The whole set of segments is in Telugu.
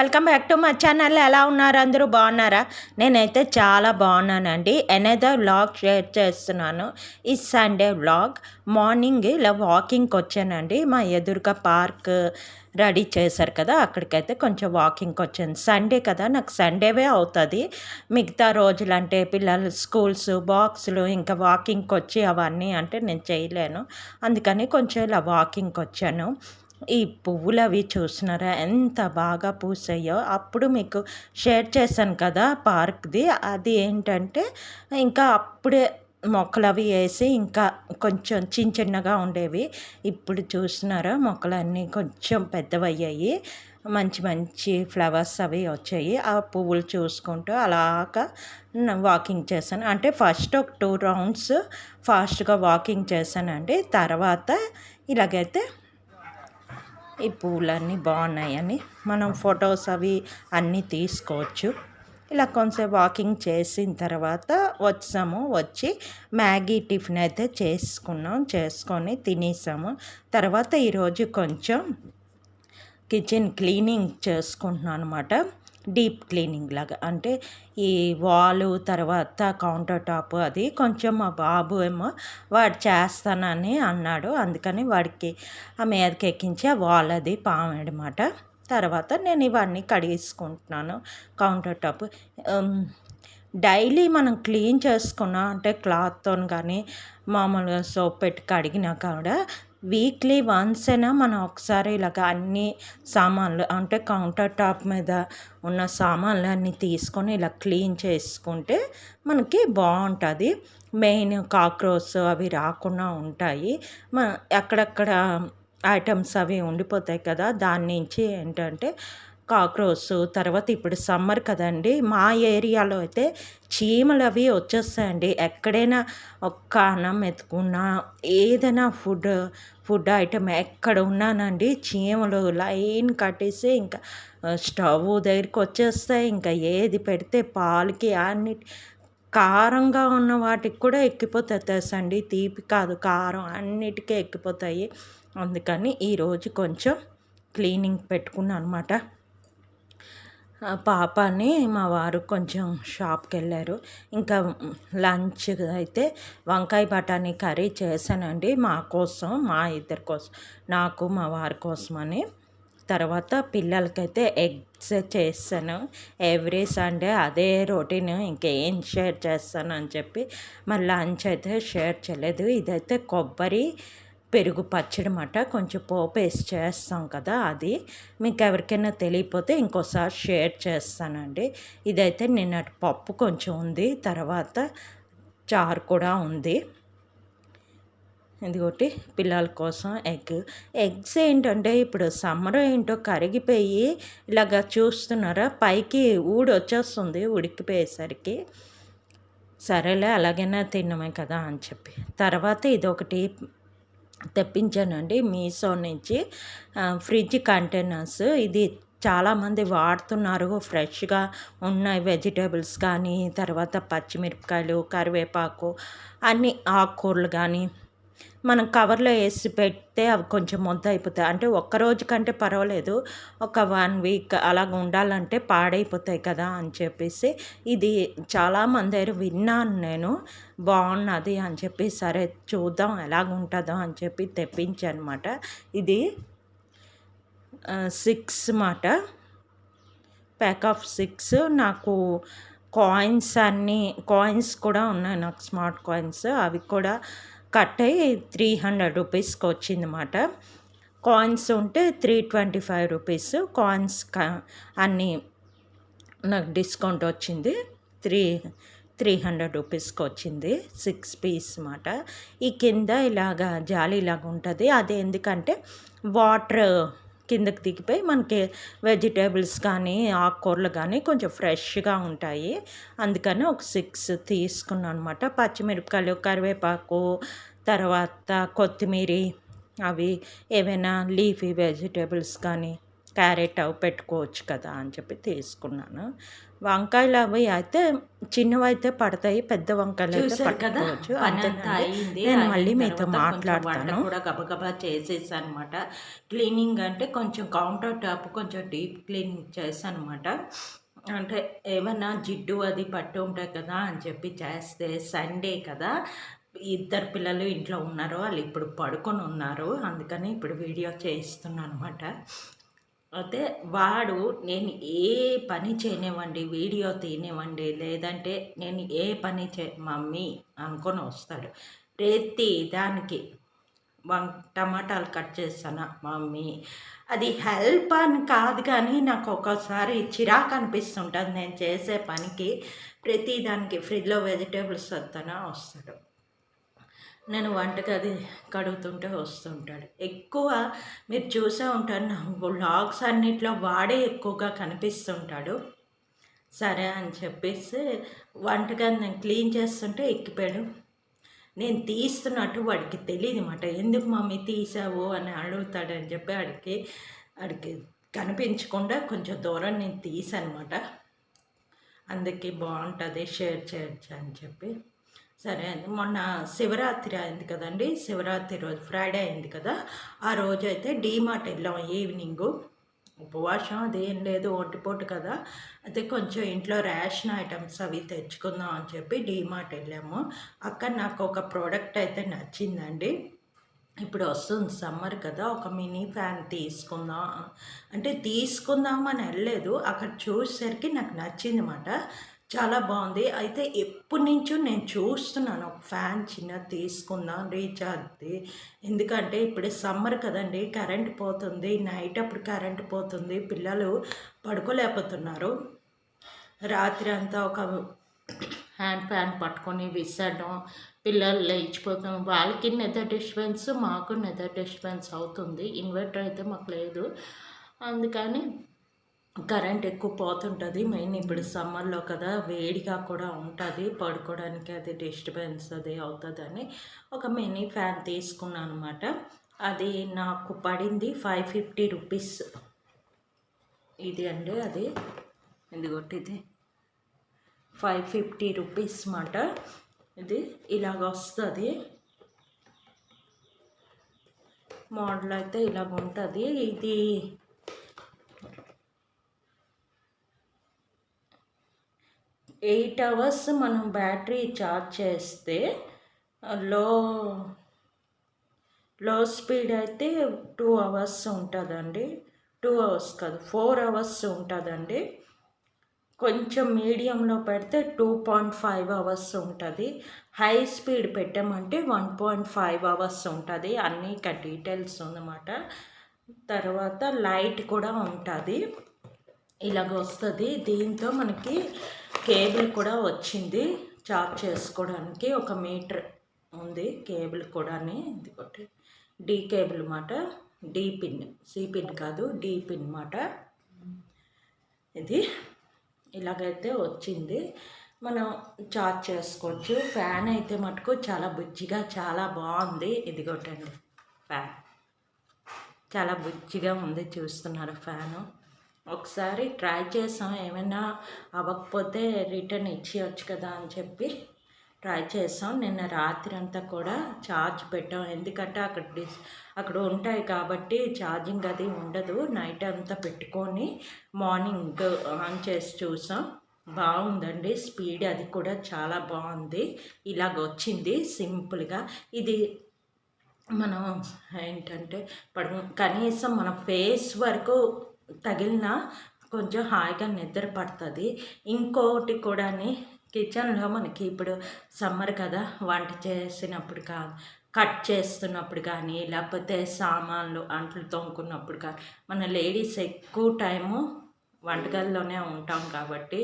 Welcome back to my channel. ఎలా ఉన్నారు? అందరూ బాగున్నారా? నేనైతే చాలా బాగున్నానండి. ఎనదర్ వ్లాగ్ షేర్ చేస్తున్నాను. ఈ సండే వ్లాగ్ మార్నింగ్ ఇలా వాకింగ్కి వచ్చానండి. మా ఎదురుగా పార్క్ రెడీ చేశారు కదా, అక్కడికైతే కొంచెం వాకింగ్కి వచ్చాను. సండే కదా, నాకు సండేవే అవుతుంది. మిగతా రోజులంటే పిల్లలు స్కూల్స్ బాక్సులు ఇంకా వాకింగ్కి వచ్చి అవన్నీ అంటే నేను చేయలేను. అందుకని కొంచెం ఇలా వాకింగ్కి వచ్చాను. ఈ పువ్వులు అవి చూస్తున్నారా ఎంత బాగా పూసాయో. అప్పుడు మీకు షేర్ చేశాను కదా పార్క్ది. అది ఏంటంటే ఇంకా అప్పుడే మొక్కలు అవి వేసి ఇంకా కొంచెం చిన్న చిన్నగా ఉండేవి. ఇప్పుడు చూస్తున్నారా మొక్కలన్నీ కొంచెం పెద్దవయ్యాయి. మంచి మంచి ఫ్లవర్స్ అవి వచ్చాయి. ఆ పువ్వులు చూసుకుంటూ అలాగా వాకింగ్ చేశాను. అంటే ఫస్ట్ ఒక 2 రౌండ్స్ ఫాస్ట్గా వాకింగ్ చేశానండి. తర్వాత ఇలాగైతే ఈ పూలన్నీ బాగున్నాయని మనం ఫొటోస్ అవి అన్నీ తీసుకోవచ్చు. ఇలా కొంచెం వాకింగ్ చేసిన తర్వాత వచ్చి మ్యాగీ టిఫిన్ అయితే చేసుకొని తినేసాము. తర్వాత ఈరోజు కొంచెం కిచెన్ క్లీనింగ్ చేసుకుంటున్నాను అనమాట. డీప్ క్లీనింగ్ లాగా. అంటే ఈ వాలు తర్వాత కౌంటర్ టాప్ అది కొంచెం మా బాబు ఏమో వాడు చేస్తానని అన్నాడు. అందుకని వాడికి ఆ మీదకి ఎక్కించి ఆ వాల్ అది పామేయడమాట. తర్వాత నేను ఇవన్నీ కడిగేసుకుంటున్నాను. కౌంటర్ టాప్ డైలీ మనం క్లీన్ చేసుకున్నా అంటే క్లాత్తో కానీ మామూలుగా సోప్ పెట్టి కడిగినా కూడా వీక్లీ వన్స్ అయినా మనం ఒకసారి ఇలాగ అన్ని సామాన్లు అంటే కౌంటర్ టాప్ మీద ఉన్న సామాన్లు అన్నీ తీసుకొని ఇలా క్లీన్ చేసుకుంటే మనకి బాగుంటుంది. మెయిన్ కాక్రోచ్ అవి రాకుండా ఉంటాయి. అక్కడక్కడ ఐటమ్స్ అవి ఉండిపోతాయి కదా, దాని నుంచి ఏంటంటే కాక్రోచ్. తర్వాత ఇప్పుడు సమ్మర్ కదండి, మా ఏరియాలో అయితే చీమలు అవి వచ్చేస్తాయండి. ఎక్కడైనా ఒక్క అన్నం ఎత్తుకున్నా ఏదైనా ఫుడ్ ఐటమ్ ఎక్కడ ఉన్నానండి చీమలు లైన్ కట్టేసి ఇంకా స్టవ్ దగ్గరికి వచ్చేస్తాయి. ఇంకా ఏది పెడితే పాలకి అన్నిటి కారంగా ఉన్న వాటికి కూడా ఎక్కిపోతాయి తెలుసండి. తీపి కాదు కారం అన్నిటికీ ఎక్కిపోతాయి. అందుకని ఈరోజు కొంచెం క్లీనింగ్ పెట్టుకున్నాను అనమాట. పాపని మా వారు కొంచెం షాప్కి వెళ్ళారు. ఇంకా లంచ్ అయితే వంకాయ బఠానీ కర్రీ చేశానండి మా కోసం, మా ఇద్దరి కోసం, నాకు మా వారి కోసమని. తర్వాత పిల్లలకైతే ఎగ్స్ చేస్తాను. ఎవ్రీ సండే అదే రొటీన్, ఇంకేం షేర్ చేస్తాను అని చెప్పి మరి లంచ్ అయితే షేర్ చేయలేదు. ఇదైతే కొబ్బరి పెరుగు పచ్చడి అన్నమాట. కొంచెం పోపు వేసి చేస్తాం కదా, అది మీకు ఎవరికైనా తెలియకపోతే ఇంకోసారి షేర్ చేస్తానండి. ఇదైతే నిన్నటి పప్పు కొంచెం ఉంది, తర్వాత చారు కూడా ఉంది. ఇదిగోటి పిల్లల కోసం ఎగ్స్ ఏంటంటే ఇప్పుడు సమ్మర్ ఏంటో కరిగిపోయి ఇలాగ చూస్తున్నారా పైకి వచ్చేస్తుంది ఉడికిపోయేసరికి. సరేలే అలాగైనా తినమే కదా అని చెప్పి తర్వాత ఇదొకటి తెప్పించానండి మీషో నుంచి. Fridge containers. ఇది చాలామంది వాడుతున్నారు. ఫ్రెష్గా ఉన్న వెజిటేబుల్స్ కానీ తర్వాత పచ్చిమిరపకాయలు కరివేపాకు అన్ని ఆకుకూరలు కానీ మనం కవర్లో వేసి పెడితే అవి కొంచెం ముద్ద అయిపోతాయి. అంటే ఒక్కరోజు కంటే పర్వాలేదు, ఒక 1 వీక్ అలాగ ఉండాలంటే పాడైపోతాయి కదా అని చెప్పేసి ఇది చాలామంది దగ్గర విన్నాను నేను, బాగున్నది అని చెప్పి సరే చూద్దాం ఎలాగుంటుందో అని చెప్పి తెప్పించానమాట. ఇది 6 మాట, ప్యాక్ ఆఫ్ 6. నాకు కాయిన్స్ కూడా ఉన్నాయి నాకు, స్మార్ట్ కాయిన్స్. అవి కూడా కట్ అయ్యి 300 రూపీస్కి వచ్చిందన్నమాట. కాయిన్స్ ఉంటే 325 రూపీస్. కాయిన్స్ అన్నీ నాకు డిస్కౌంట్ వచ్చింది. 300 రూపీస్కి వచ్చింది. 6 పీస్ అన్నమాట. ఈ కింద ఇలాగా జాలి ఇలాగ ఉంటుంది. అది ఎందుకంటే వాటర్ కిందకి దిగిపోయి మనకి వెజిటేబుల్స్ కానీ ఆకుకూరలు కానీ కొంచెం ఫ్రెష్గా ఉంటాయి. అందుకని ఒక 6 తీసుకున్నాను అనమాట. పచ్చిమిరపకాయలు కరివేపాకు తర్వాత కొత్తిమీర అవి ఏవైనా లీఫీ వెజిటేబుల్స్ కానీ క్యారెట్ అవి పెట్టుకోవచ్చు కదా అని చెప్పి తీసుకున్నాను. వంకాయలు అవి అయితే చిన్నవైతే పడతాయి, పెద్ద వంకాయలు అయితే చూసారు కదా పట్టుకోవచ్చు. పని అంతా అంతేనండి. అయింది. నేను అయిన మళ్ళీ మీతో తర్వాత కొంచెం వంట మాట్లాడతాను. కూడా గబగబా చేసేసానమాట. క్లీనింగ్ అంటే కొంచెం కౌంటర్ టాప్ కొంచెం డీప్ క్లీనింగ్ చేశానమాట. అంటే ఏమన్నా జిడ్డు అది పట్టి ఉంటాయి కదా అని చెప్పి చేస్తే సండే కదా, ఇద్దరు పిల్లలు ఇంట్లో ఉన్నారు, వాళ్ళు ఇప్పుడు పడుకొని ఉన్నారు, అందుకని ఇప్పుడు వీడియో చేస్తున్నాను అనమాట. అయితే వాడు నేను ఏ పని చేయనివ్వండి, వీడియో తీయనివ్వండి, లేదంటే నేను ఏ పని మమ్మీ అనుకొని వస్తాడు. ప్రతి దానికి టమాటాలు కట్ చేస్తాను మమ్మీ. అది హెల్ప్ అని కాదు, కానీ నాకు ఒక్కోసారి చిరాకు అనిపిస్తుంటుంది నేను చేసే పనికి. ప్రతి దానికి ఫ్రిడ్జ్లో వెజిటేబుల్స్ వస్తాడు, నేను వంటగది కడుగుతుంటే వస్తుంటాడు. ఎక్కువ మీరు చూసే ఉంటారు, నా వ్లాగ్స్ అన్నిట్లో వాడే ఎక్కువగా కనిపిస్తుంటాడు. సరే అని చెప్పేసి వంటగది నేను క్లీన్ చేస్తుంటే ఎక్కిపోయాడు. నేను తీస్తున్నట్టు వాడికి తెలియదు అన్నమాట. ఎందుకు మమ్మీ తీసావు అని అడుగుతాడని చెప్పి ఆడికి కనిపించకుండా కొంచెం దూరం నేను తీసానమాట. అందుకే బాగుంటుంది, షేర్ చేయొచ్చు అని చెప్పి. సరే అండి, మొన్న శివరాత్రి అయింది కదండి, శివరాత్రి రోజు ఫ్రైడే అయింది కదా, ఆ రోజు అయితే డీమార్ట్ వెళ్ళాం ఈవినింగు. ఉపవాసం అదేం లేదు, ఒంటిపూట కదా, అయితే కొంచెం ఇంట్లో రేషన్ ఐటమ్స్ అవి తెచ్చుకుందాం అని చెప్పి డీమార్ట్ వెళ్ళాము. అక్కడ నాకు ఒక ప్రోడక్ట్ అయితే నచ్చిందండి. ఇప్పుడు వస్తుంది సమ్మర్ కదా, ఒక మినీ ఫ్యాన్ తీసుకుందాం అంటే తీసుకుందామని వెళ్ళలేదు, అక్కడ చూసేసరికి నాకు నచ్చింది అన్నమాట. చాలా బాగుంది. అయితే ఎప్పటి నుంచో నేను చూస్తున్నాను ఒక ఫ్యాన్ చిన్నది తీసుకుందాం రీఛార్జ్ది. ఎందుకంటే ఇప్పుడు సమ్మర్ కదండి, కరెంట్ పోతుంది, నైట్ అప్పుడు కరెంట్ పోతుంది, పిల్లలు పడుకోలేకపోతున్నారు. రాత్రి అంతా ఒక హ్యాండ్ ఫ్యాన్ పట్టుకొని విసరడం, పిల్లలు లేచిపోతాం, వాళ్ళకి నిద్ర డిస్టర్బెన్స్, మాకు నిద్ర డిస్టర్బెన్స్ అవుతుంది. ఇన్వర్టర్ అయితే మాకు లేదు, అందుకని కరెంట్ ఎక్కువ పోతుంటుంది. మెయిన్ ఇప్పుడు సమ్మర్లో కదా, వేడిగా కూడా ఉంటుంది, పడుకోవడానికి అది డిస్టర్బెన్స్ అది అవుతుందని ఒక మినీ ఫ్యాన్ తీసుకున్నాను అనమాట. అది నాకు పడింది 550 రూపీస్. ఇది అండి అది, ఎందుకొట్టి ఇది 550 రూపీస్ మాట. ఇది ఇలాగ వస్తుంది, మోడల్ అయితే ఇలాగ ఉంటుంది. ఇది 8 అవర్స్ మనం బ్యాటరీ ఛార్జ్ చేస్తే, లో లో స్పీడ్ అయితే 2 అవర్స్ ఉంటుందండి. 2 అవర్స్ కాదు, 4 అవర్స్ ఉంటుందండి. కొంచెం మీడియంలో పెడితే 2.5 అవర్స్ ఉంటుంది. హై స్పీడ్ పెట్టామంటే 1.5 అవర్స్ ఉంటుంది. అన్నీ డీటెయిల్స్ ఉందన్నమాట. తర్వాత లైట్ కూడా ఉంటుంది, ఇలాగ వస్తుంది. దీంతో మనకి కేబుల్ కూడా వచ్చింది, చార్జ్ చేసుకోవడానికి ఒక మీటర్ ఉంది కేబుల్ కూడా. ఇది ఒకటి డి కేబుల్ అన్నమాట, డి పిన్, సి పిన్ కాదు, డి పిన్ అన్నమాట. ఇది ఇలాగైతే వచ్చింది, మనం చార్జ్ చేసుకోవచ్చు. ఫ్యాన్ అయితే మటుకు చాలా బుజ్జిగా చాలా బాగుంది. ఇదిగోటండి ఫ్యాన్, చాలా బుజ్జిగా ఉంది, చూస్తున్నారు ఫ్యాను. ఒకసారి ట్రై చేసాం, ఏమైనా అవ్వకపోతే రిటర్న్ ఇచ్చేయచ్చు కదా అని చెప్పి ట్రై చేసాం. నిన్న రాత్రి అంతా కూడా ఛార్జ్ పెట్టాం, ఎందుకంటే అక్కడ ఉంటాయి కాబట్టి ఛార్జింగ్ అది ఉండదు. నైట్ అంతా పెట్టుకొని మార్నింగ్ ఆన్ చేసి చూసాం, బాగుందండి స్పీడ్, అది కూడా చాలా బాగుంది. ఇలాగ వచ్చింది సింపుల్గా. ఇది మనం ఏంటంటే కనీసం మన ఫేస్ వరకు తగిలిన కొంచెం హాయిగా నిద్ర పడుతుంది. ఇంకోటి కూడా, కిచెన్లో మనకి ఇప్పుడు సమ్మర్ కదా, వంట చేసినప్పుడు కట్ చేస్తున్నప్పుడు కానీ, లేకపోతే సామాన్లు అంట్లు తోముకున్నప్పుడు కానీ, మన లేడీస్ ఎక్కువ టైము వంటగదిలోనే ఉంటాం కాబట్టి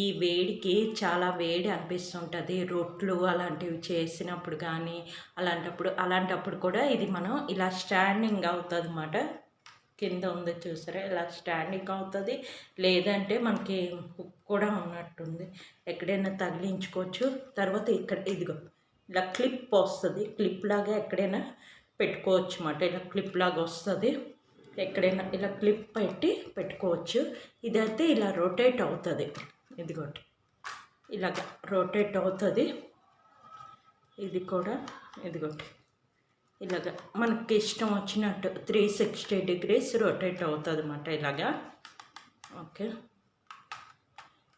ఈ వేడికి చాలా వేడి అనిపిస్తుంటుంది. రొట్లు అలాంటివి చేసినప్పుడు కానీ, అలాంటప్పుడు కూడా ఇది మనం ఇలా స్టాండింగ్ అవుతుంది అన్నమాట. కింద ఉంది చూసారా, ఇలా స్టాండింగ్ అవుతుంది. లేదంటే మనకి హుక్ కూడా ఉన్నట్టుంది, ఎక్కడైనా తగిలించుకోవచ్చు. తర్వాత ఇక్కడ ఇదిగో ఇలా క్లిప్ వస్తుంది, క్లిప్ లాగా ఎక్కడైనా పెట్టుకోవచ్చు అన్నమాట. ఇలా క్లిప్ లాగా వస్తుంది, ఎక్కడైనా ఇలా క్లిప్ పెట్టుకోవచ్చు. ఇదైతే ఇలా రొటేట్ అవుతుంది, ఇదిగోటి ఇలాగ రొటేట్ అవుతుంది. ఇది కూడా ఇదిగోటి ఇలాగ మనకి ఇష్టం వచ్చినట్టు 360 degrees రొటేట్ అవుతుంది అన్నమాట. ఇలాగా ఓకే,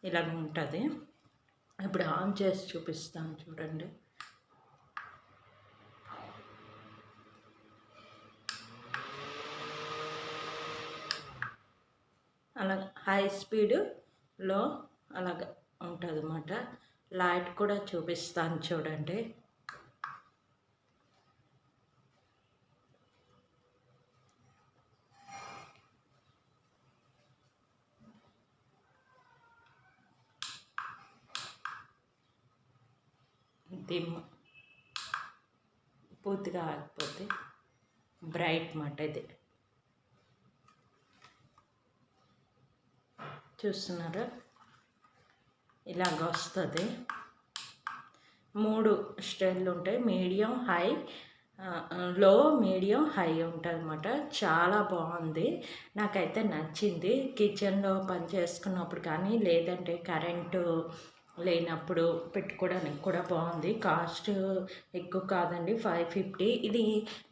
ఇలాగ ఉంటుంది. ఇప్పుడు ఆన్ చేసి చూపిస్తాను చూడండి. అలాగ హై స్పీడ్లో అలాగ ఉంటుంది అన్నమాట. లైట్ కూడా చూపిస్తాను చూడండి. డిమ్ పూర్తిగా ఆగిపోతే బ్రైట్ మాట. ఇది చూస్తున్నారా, ఇలాగ వస్తుంది. 3 స్టైళ్ళు ఉంటాయి, మీడియం, హై, లో, మీడియం, హై ఉంటుంది అన్నమాట. చాలా బాగుంది, నాకైతే నచ్చింది. కిచెన్లో పని చేసుకున్నప్పుడు కానీ లేదంటే కరెంటు లేనప్పుడు పెట్టుకోవడానికి కూడా బాగుంది. కాస్ట్ ఎక్కువ కాదండి, 550. ఇది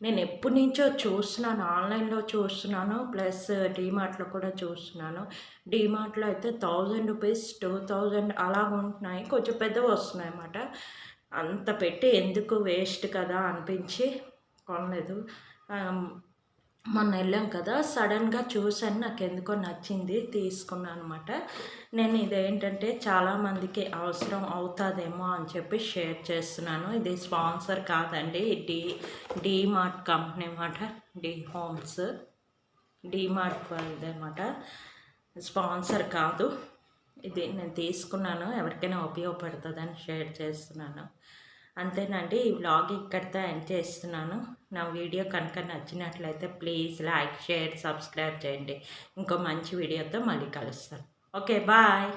నేను ఎప్పటి నుంచో చూస్తున్నాను, ఆన్లైన్లో చూస్తున్నాను, ప్లస్ డీమార్ట్లో కూడా చూస్తున్నాను. డీమార్ట్లో అయితే 1000 రూపీస్, 2000 అలా ఉంటున్నాయి, కొంచెం పెద్దవి వస్తున్నాయి అన్నమాట. అంత పెట్టి ఎందుకు వేస్ట్ కదా అనిపించి కొనలేదు. మొన్న వెళ్ళాం కదా, సడన్గా చూసాను, నాకు ఎందుకో నచ్చింది, తీసుకున్నాను అనమాట. నేను ఇదేంటంటే చాలామందికి అవసరం అవుతుందేమో అని చెప్పి షేర్ చేస్తున్నాను. ఇది స్పాన్సర్ కాదండి, డీమార్ట్ కంపెనీ అన్నమాట. డీమార్ట్ వాళ్ళది అన్నమాట, స్పాన్సర్ కాదు. ఇది నేను తీసుకున్నాను, ఎవరికైనా ఉపయోగపడుతుందని షేర్ చేస్తున్నాను. అంతేనండి, ఈ వ్లాగ్ ఇక్కడితో ఎండ్ చేస్తున్నాను. నా వీడియో కనుక నచ్చినట్లయితే ప్లీజ్ లైక్, షేర్, సబ్స్క్రైబ్ చేయండి. ఇంకో మంచి వీడియోతో మళ్ళీ కలుస్తాను. Okay, bye.